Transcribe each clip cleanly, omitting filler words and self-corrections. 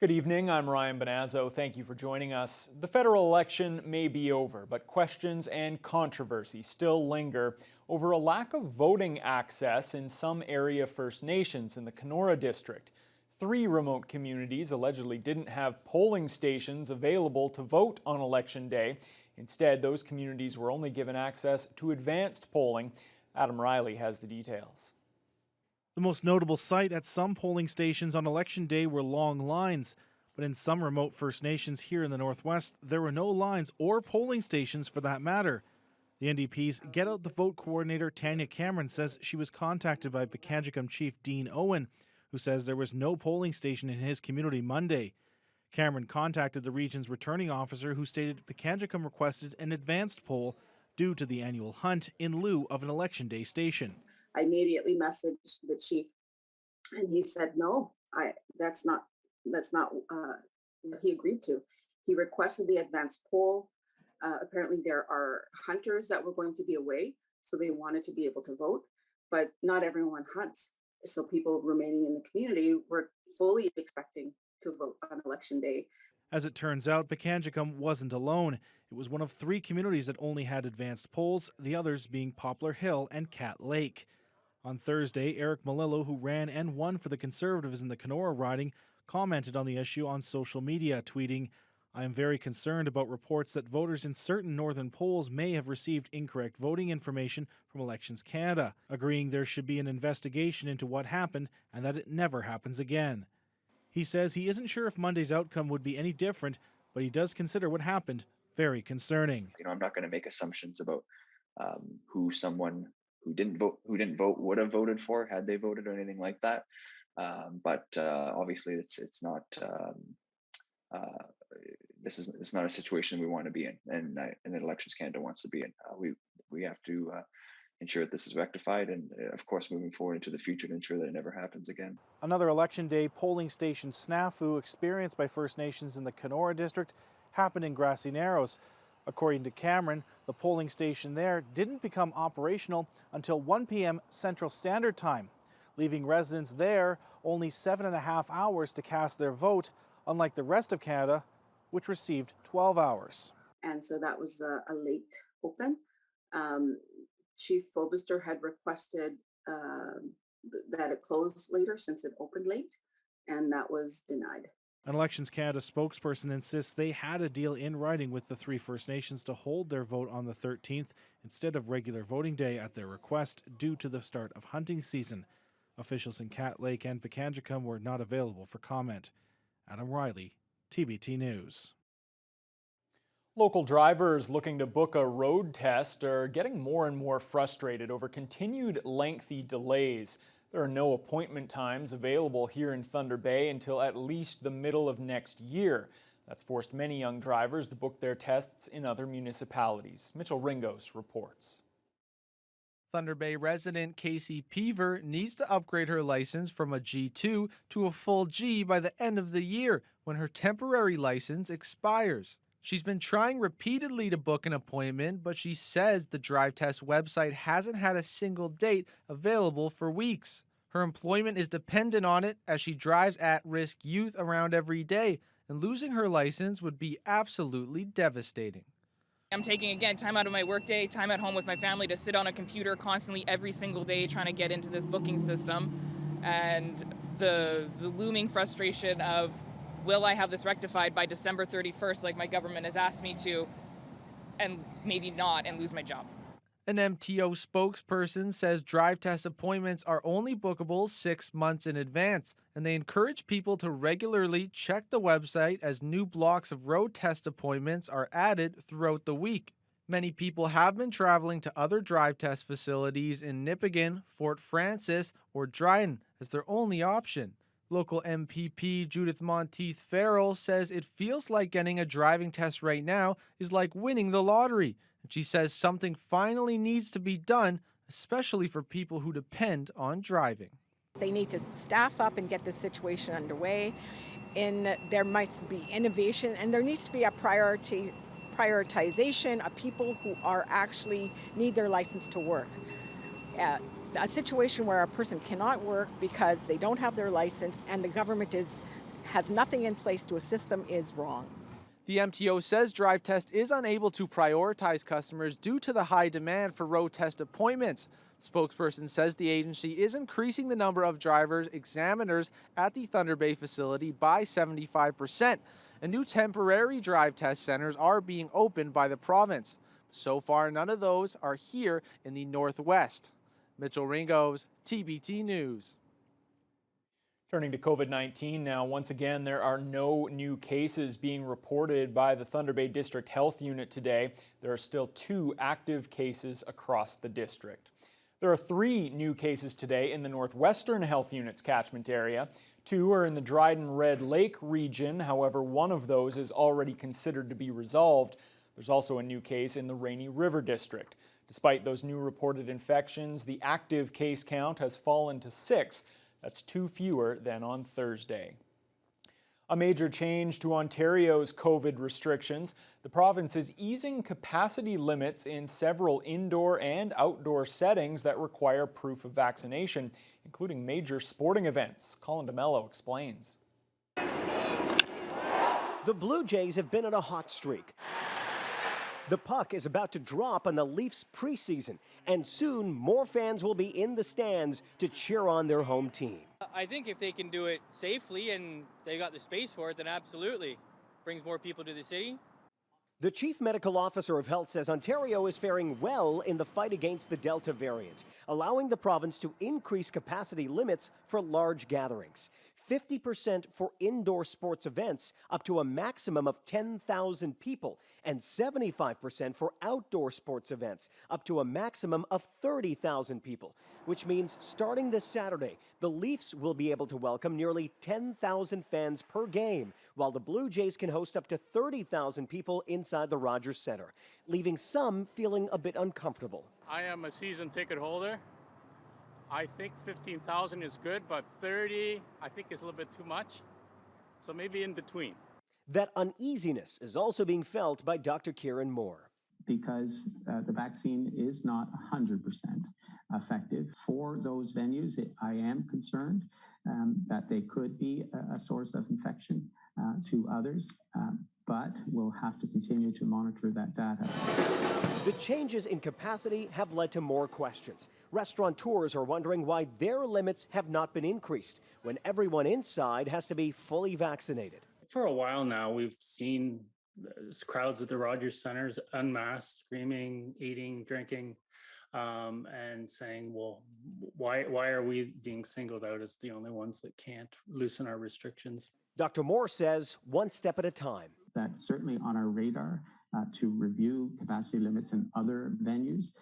Good evening, I'm Ryan Bonazzo. Thank you for joining us. The federal election may be over, but questions and controversy still linger over a lack of voting access in some area First Nations in the Kenora district. 3 remote communities allegedly didn't have polling stations available to vote on Election Day. Instead, those communities were only given access to advanced polling. Adam Riley has the details. The most notable sight at some polling stations on Election Day were long lines. But in some remote First Nations here in the Northwest, there were no lines or polling stations for that matter. The NDP's Get Out the Vote coordinator Tanya Cameron says she was contacted by Pekangicum Chief Dean Owen, who says there was no polling station in his community Monday. Cameron contacted the region's returning officer, who stated Pekangicum requested an advanced poll due to the annual hunt in lieu of an Election Day station. I immediately messaged the chief, and he said, no, that's not what he agreed to. He requested the advanced poll. Apparently there are hunters that were going to be away, so they wanted to be able to vote, but not everyone hunts. So people remaining in the community were fully expecting to vote on Election Day. As it turns out, Pekangicum wasn't alone. It was one of 3 communities that only had advanced polls, the others being Poplar Hill and Cat Lake. On Thursday, Eric Malillo, who ran and won for the Conservatives in the Kenora riding, commented on the issue on social media, tweeting, "I am very concerned about reports that voters in certain northern polls may have received incorrect voting information from Elections Canada, agreeing there should be an investigation into what happened and that it never happens again." He says he isn't sure if Monday's outcome would be any different, but he does consider what happened very concerning. I'm not going to make assumptions about who someone who didn't vote would have voted for had they voted or anything like that. But obviously, it's not. This is not a situation we want to be in, and that Elections Canada wants to be in. We have to ensure that this is rectified, and of course, moving forward into the future to ensure that it never happens again. Another Election Day polling station snafu experienced by First Nations in the Kenora district happened in Grassy Narrows. According to Cameron, the polling station there didn't become operational until 1 p.m. Central Standard Time, leaving residents there only 7.5 hours to cast their vote, unlike the rest of Canada, which received 12 hours. And so that was a late open. Chief Fobister had requested that it close later since it opened late, and that was denied. An Elections Canada spokesperson insists they had a deal in writing with the 3 First Nations to hold their vote on the 13th instead of regular voting day at their request due to the start of hunting season. Officials in Cat Lake and Pekangicum were not available for comment. Adam Riley, TBT News. Local drivers looking to book a road test are getting more and more frustrated over continued lengthy delays. There are no appointment times available here in Thunder Bay until at least the middle of next year. That's forced many young drivers to book their tests in other municipalities. Mitchell Ringos reports. Thunder Bay resident Casey Peaver needs to upgrade her license from a G2 to a full G by the end of the year when her temporary license expires. She's been trying repeatedly to book an appointment, but she says the drive test website hasn't had a single date available for weeks. Her employment is dependent on it as she drives at-risk youth around every day, and losing her license would be absolutely devastating. I'm taking, again, time out of my workday, time at home with my family to sit on a computer constantly every single day trying to get into this booking system, and the looming frustration of, will I have this rectified by December 31st like my government has asked me to, and maybe not, and lose my job. An MTO spokesperson says drive test appointments are only bookable 6 months in advance, and they encourage people to regularly check the website as new blocks of road test appointments are added throughout the week. Many people have been traveling to other drive test facilities in Nipigon, Fort Francis, or Dryden as their only option. Local MPP Judith Monteith Farrell says it feels like getting a driving test right now is like winning the lottery. And she says something finally needs to be done, especially for people who depend on driving. They need to staff up and get this situation underway. There must be innovation, and there needs to be a prioritization of people who are actually need their license to work. A situation where a person cannot work because they don't have their license and the government is has nothing in place to assist them is wrong. The MTO says Drive Test is unable to prioritize customers due to the high demand for road test appointments. The spokesperson says the agency is increasing the number of drivers examiners at the Thunder Bay facility by 75%. And new temporary drive test centers are being opened by the province. So far, none of those are here in the Northwest. Mitchell Ringos, TBT News. Turning to COVID-19 now, once again, there are no new cases being reported by the Thunder Bay District Health Unit today. There are still 2 active cases across the district. There are 3 new cases today in the Northwestern Health Unit's catchment area. 2 are in the Dryden-Red Lake region. However, one of those is already considered to be resolved. There's also a new case in the Rainy River District. Despite those new reported infections, the active case count has fallen to 6. That's 2 fewer than on Thursday. A major change to Ontario's COVID restrictions. The province is easing capacity limits in several indoor and outdoor settings that require proof of vaccination, including major sporting events. Colin DeMello explains. The Blue Jays have been on a hot streak. The puck is about to drop on the Leafs preseason, and soon more fans will be in the stands to cheer on their home team. I think if they can do it safely and they got the space for it, then absolutely. Brings more people to the city. The Chief Medical Officer of Health says Ontario is faring well in the fight against the Delta variant, allowing the province to increase capacity limits for large gatherings. 50% for indoor sports events up to a maximum of 10,000 people, and 75% for outdoor sports events up to a maximum of 30,000 people, which means starting this Saturday, the Leafs will be able to welcome nearly 10,000 fans per game, while the Blue Jays can host up to 30,000 people inside the Rogers Centre, leaving some feeling a bit uncomfortable. I am a season ticket holder. I think 15,000 is good, but 30, I think is a little bit too much. So maybe in between. That uneasiness is also being felt by Dr. Kieran Moore. Because the vaccine is not 100% effective. For those venues, I am concerned that they could be a source of infection to others, but we'll have to continue to monitor that data. The changes in capacity have led to more questions. Restaurateurs are wondering why their limits have not been increased when everyone inside has to be fully vaccinated. For a while now, we've seen crowds at the Rogers Centers unmasked, screaming, eating, drinking, and saying, well, why are we being singled out as the only ones that can't loosen our restrictions? Dr. Moore says one step at a time. That's certainly on our radar to review capacity limits in other venues,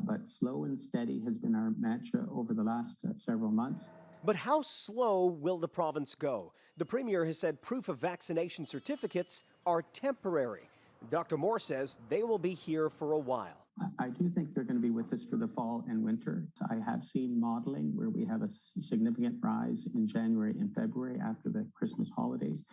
but slow and steady has been our mantra over the last several months. But how slow will the province go? The Premier has said proof of vaccination certificates are temporary. Dr. Moore says they will be here for a while. I do think they're going to be with us for the fall and winter. I have seen modeling where we have a significant rise in January and February after the Christmas holidays,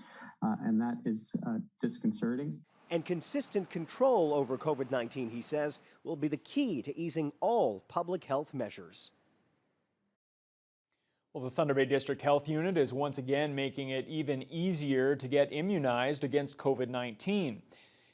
and that is disconcerting. And consistent control over COVID-19, he says, will be the key to easing all public health measures. Well, the Thunder Bay District Health Unit is once again making it even easier to get immunized against COVID-19.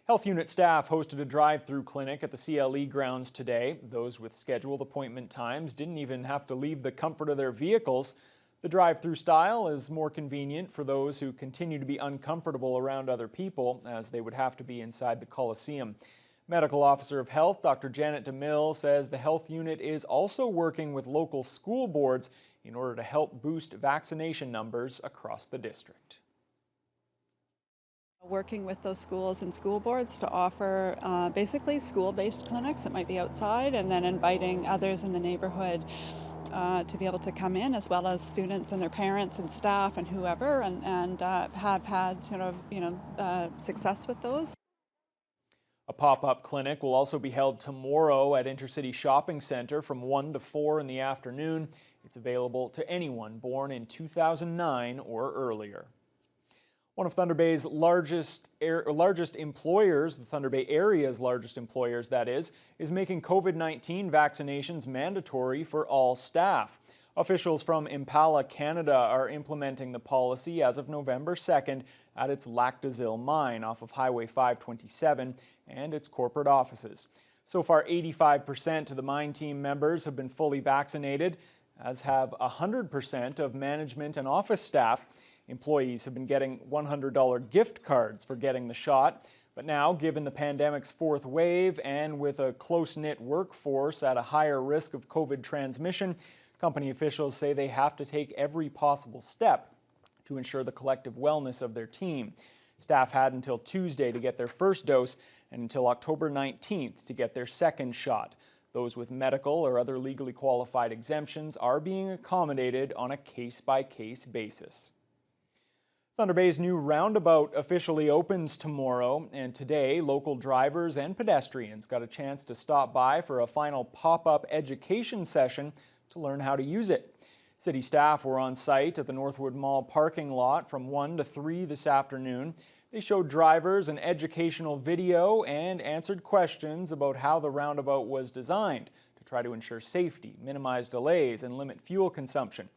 Health Unit staff hosted a drive-through clinic at the CLE grounds today. Those with scheduled appointment times didn't even have to leave the comfort of their vehicles. The drive-through style is more convenient for those who continue to be uncomfortable around other people, as they would have to be inside the Coliseum. Medical Officer of Health, Dr. Janet DeMille, says the Health Unit is also working with local school boards in order to help boost vaccination numbers across the district. Working with those schools and school boards to offer basically school-based clinics that might be outside, and then inviting others in the neighborhood to be able to come in, as well as students and their parents and staff and whoever, and have had success with those. A pop-up clinic will also be held tomorrow at Intercity Shopping Centre from 1 to 4 in the afternoon. It's available to anyone born in 2009 or earlier. One of Thunder Bay's largest employers, the Thunder Bay area's largest employers that is making COVID-19 vaccinations mandatory for all staff. Officials from Impala, Canada are implementing the policy as of November 2nd at its Lac des Îles mine off of Highway 527 and its corporate offices. So far, 85% of the mine team members have been fully vaccinated, as have 100% of management and office staff. Employees have been getting $100 gift cards for getting the shot. But now, given the pandemic's fourth wave and with a close-knit workforce at a higher risk of COVID transmission, company officials say they have to take every possible step to ensure the collective wellness of their team. Staff had until Tuesday to get their first dose and until October 19th to get their second shot. Those with medical or other legally qualified exemptions are being accommodated on a case-by-case basis. Thunder Bay's new roundabout officially opens tomorrow, and today local drivers and pedestrians got a chance to stop by for a final pop-up education session to learn how to use it. City staff were on site at the Northwood Mall parking lot from 1 to 3 this afternoon. They showed drivers an educational video and answered questions about how the roundabout was designed to try to ensure safety, minimize delays, and limit fuel consumption.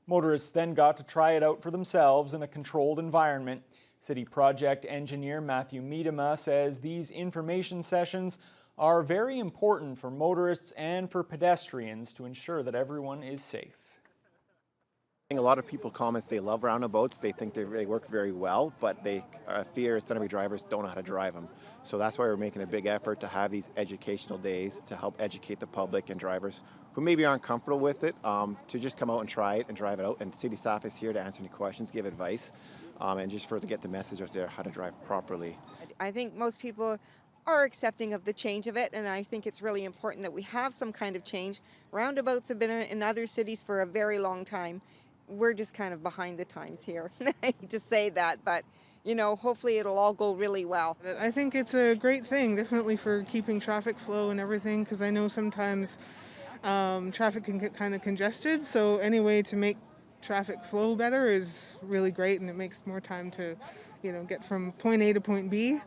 Motorists then got to try it out for themselves in a controlled environment. City project engineer Matthew Miedema says these information sessions are very important for motorists and for pedestrians to ensure that everyone is safe. A lot of people comment they love roundabouts, they think they work very well, but they fear Thunder Bay drivers don't know how to drive them. So that's why we're making a big effort to have these educational days to help educate the public and drivers who maybe aren't comfortable with it, to just come out and try it and drive it out. And city staff is here to answer any questions, give advice, and just to get the message out there how to drive properly. I think most people are accepting of the change of it, and I think it's really important that we have some kind of change. Roundabouts have been in other cities for a very long time. We're just kind of behind the times here. I hate to say that, but you know, hopefully it'll all go really well. I think it's a great thing, definitely for keeping traffic flow and everything, because I know sometimes traffic can get kind of congested, so any way to make traffic flow better is really great, and it makes more time to, you know, get from point A to point B.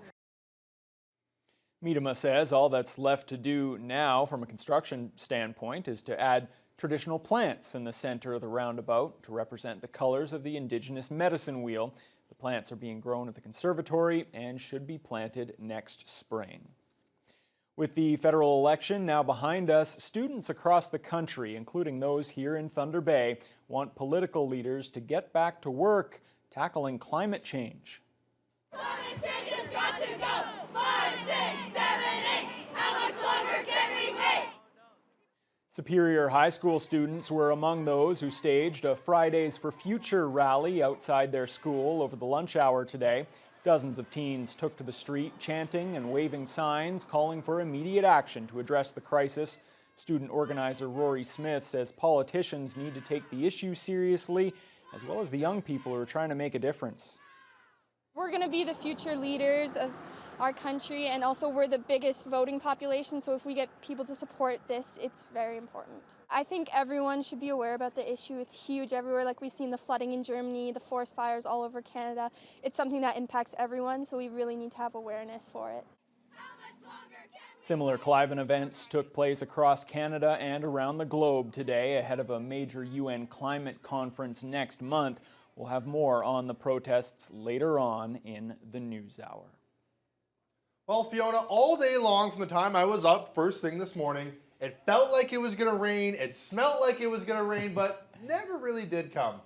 Miedema says all that's left to do now from a construction standpoint is to add traditional plants in the center of the roundabout to represent the colors of the Indigenous medicine wheel. The plants are being grown at the conservatory and should be planted next spring. With the federal election now behind us, students across the country, including those here in Thunder Bay, want political leaders to get back to work tackling climate change. Climate change has got to go! 5, 6, 7, 8! How much longer can we take? Superior High School students were among those who staged a Fridays for Future rally outside their school over the lunch hour today. Dozens of teens took to the street chanting and waving signs calling for immediate action to address the crisis. Student organizer Rory Smith says politicians need to take the issue seriously, as well as the young people who are trying to make a difference. We're going to be the future leaders of our country, and also we're the biggest voting population, so if we get people to support this, it's very important. I think everyone should be aware about the issue. It's huge everywhere, like we've seen the flooding in Germany, the forest fires all over Canada. It's something that impacts everyone, so we really need to have awareness for it. Similar Cliven events took place across Canada and around the globe today ahead of a major UN climate conference next month. We'll have more on the protests later on in the NewsHour. Well, Fiona, all day long from the time I was up first thing this morning, it felt like it was going to rain, it smelled like it was going to rain, but never really did come.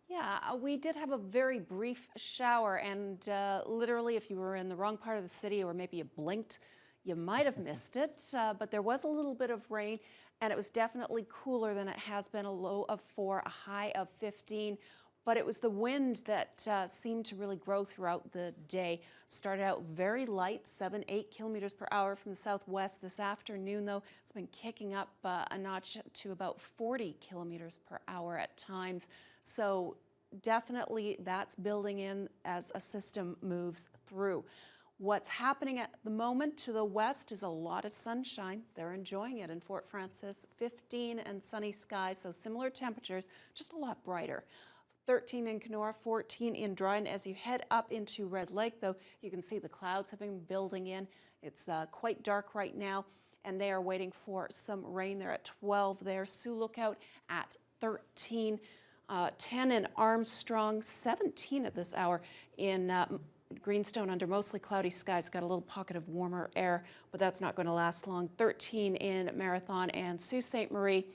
Yeah, we did have a very brief shower, and literally if you were in the wrong part of the city or maybe you blinked, you might have missed it, but there was a little bit of rain, and it was definitely cooler than it has been, a low of 4, a high of 15. But it was the wind that seemed to really grow throughout the day. Started out very light, 7, 8 kilometers per hour from the southwest. This afternoon, though, it's been kicking up a notch to about 40 kilometers per hour at times. So definitely that's building in as a system moves through. What's happening at the moment to the west is a lot of sunshine. They're enjoying it in Fort Frances, 15 and sunny skies, so similar temperatures, just a lot brighter. 13 in Kenora, 14 in Dryden. As you head up into Red Lake, though, you can see the clouds have been building in. It's quite dark right now, and they are waiting for some rain. They're at 12 there. Sioux Lookout at 13, 10 in Armstrong, 17 at this hour in Greenstone under mostly cloudy skies. Got a little pocket of warmer air, but that's not going to last long. 13 in Marathon and Sault Ste. Marie.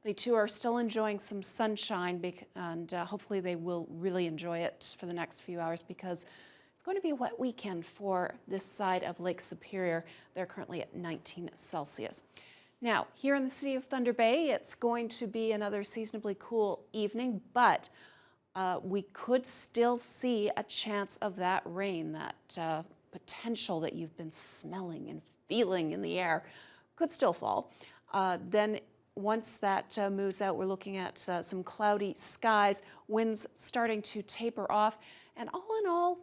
They too are still enjoying some sunshine, and hopefully they will really enjoy it for the next few hours because it's going to be a wet weekend for this side of Lake Superior. They're currently at 19 Celsius. Now, here in the city of Thunder Bay, it's going to be another seasonably cool evening, but we could still see a chance of that rain, that potential that you've been smelling and feeling in the air could still fall. Then once that moves out, we're looking at some cloudy skies, winds starting to taper off, and all in all,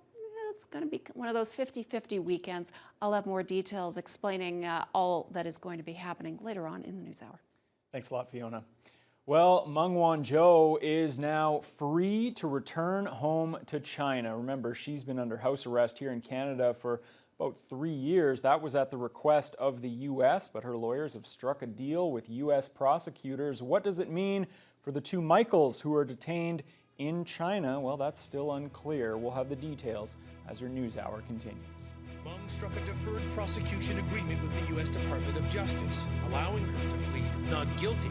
it's going to be one of those 50-50 weekends. I'll have more details explaining all that is going to be happening later on in the News Hour. Thanks a lot, Fiona. Well, Meng Wanzhou is now free to return home to China. Remember, she's been under house arrest here in Canada for about 3 years. That was at the request of the U.S., but her lawyers have struck a deal with U.S. prosecutors. What does it mean for the two Michaels who are detained in China? Well, that's still unclear. We'll have the details as our News Hour continues. Meng struck a deferred prosecution agreement with the U.S. Department of Justice, allowing her to plead not guilty.